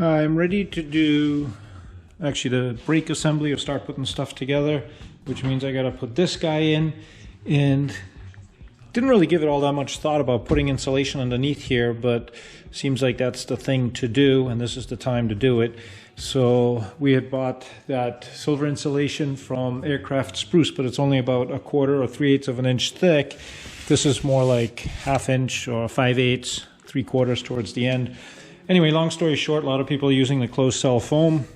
I'm ready to do actually the brake assembly or start putting stuff together, which means I gotta put this guy in, and didn't really give it all that much thought about putting insulation underneath here, but seems like that's the thing to do, and this is the time to do it. So we had bought that silver insulation from Aircraft Spruce, but it's only about 1/4 or 3/8 of an inch thick. This is more like 1/2 inch or 5/8, 3/4 towards the end. Anyway, long story short, a lot of people are using the closed cell foam.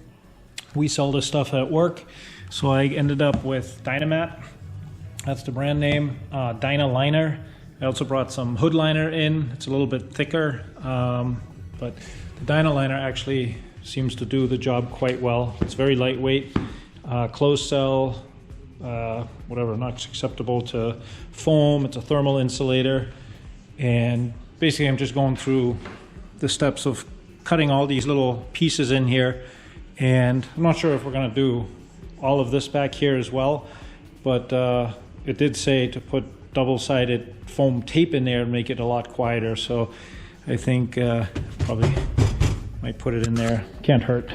We sell this stuff at work, so I ended up with Dynamat. That's the brand name. Dynaliner. I also brought some hood liner in. It's a little bit thicker, but the Dynaliner actually seems to do the job quite well. It's very lightweight, closed cell, whatever, not susceptible to foam. It's a thermal insulator, and basically I'm just going through the steps of cutting all these little pieces in here, and I'm not sure if we're going to do all of this back here as well, but it did say to put double-sided foam tape in there and make it a lot quieter, so I think probably might put it in there. Can't hurt.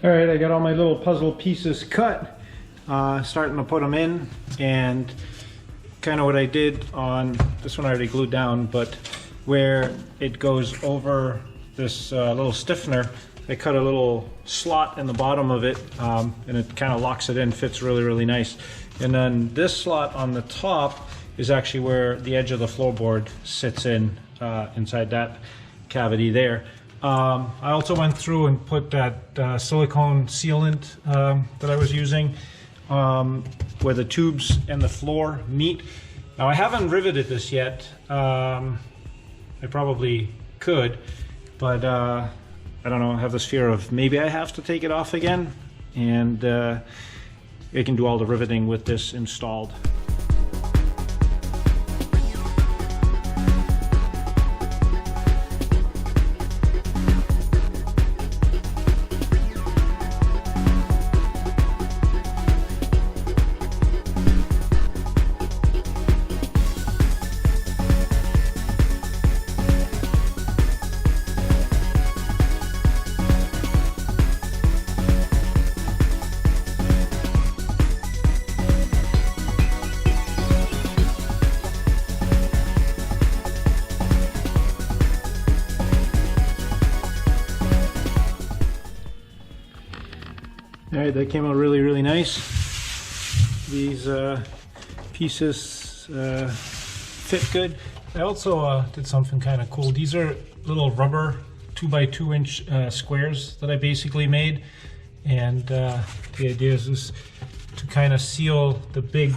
All right, I got all my little puzzle pieces cut, starting to put them in, and kind of what I did on this one I already glued down, but where it goes over this little stiffener, I cut a little slot in the bottom of it, and it kind of locks it in, fits really, really nice. And then this slot on the top is actually where the edge of the floorboard sits in, inside that cavity there. I also went through and put that silicone sealant that I was using where the tubes and the floor meet. Now I haven't riveted this yet. I probably could, but I don't know, I have this fear of maybe I have to take it off again, and I can do all the riveting with this installed. All right, that came out really, really nice. These pieces fit good. I also did something kind of cool. These are little rubber 2x2 inch squares that I basically made. And the idea is to kind of seal the big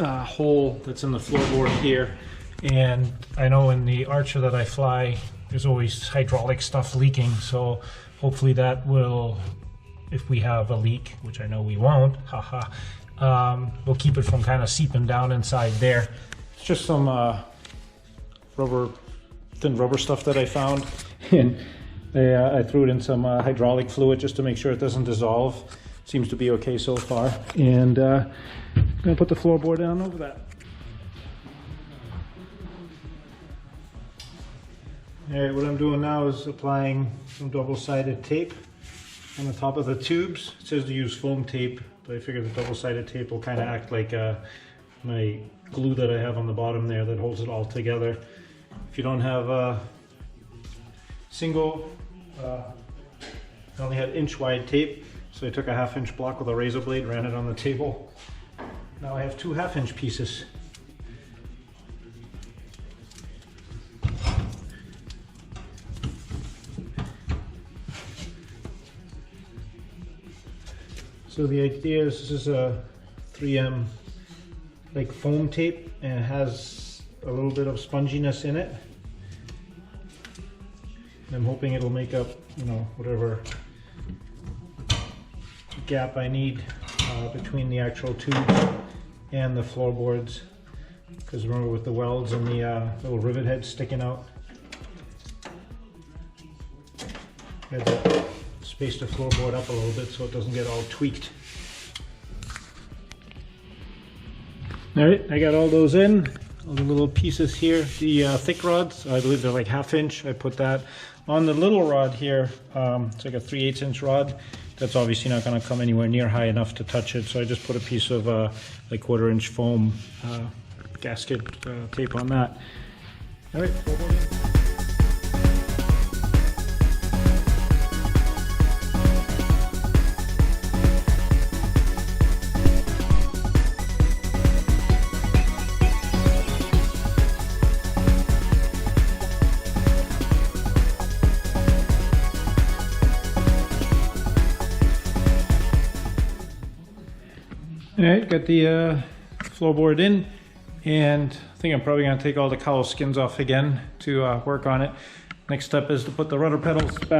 hole that's in the floorboard here. And I know in the Archer that I fly, there's always hydraulic stuff leaking. So hopefully that will, if we have a leak, which I know we won't, haha, we'll keep it from kind of seeping down inside there. It's just some thin rubber stuff that I found, and I threw it in some hydraulic fluid just to make sure it doesn't dissolve. Seems to be okay so far, and I'm gonna put the floorboard down over that. All right, what I'm doing now is applying some double-sided tape on the top of the tubes. It says to use foam tape, but I figured the double-sided tape will kind of act like my glue that I have on the bottom there that holds it all together. If you don't have a single, I only had inch-wide tape, so I took a 1/2 inch block with a razor blade, ran it on the table. Now I have 2 1/2 inch pieces. So the idea is this is a 3M like foam tape, and it has a little bit of sponginess in it. And I'm hoping it'll make up, you know, whatever gap I need between the actual tube and the floorboards. Because remember, with the welds and the little rivet heads sticking out, I had to space the floorboard up a little bit so it doesn't get all tweaked. All right, I got all those in. all the little pieces here. The thick rods, I believe they're like 1/2 inch. I put that on the little rod here. It's like a 3/8 inch rod. That's obviously not going to come anywhere near high enough to touch it, so I just put a piece of like 1/4 inch foam gasket tape on that. All right, floorboard in. All right, got the floorboard in, and I think I'm probably going to take all the cowl skins off again to work on it. Next step is to put the rudder pedals back.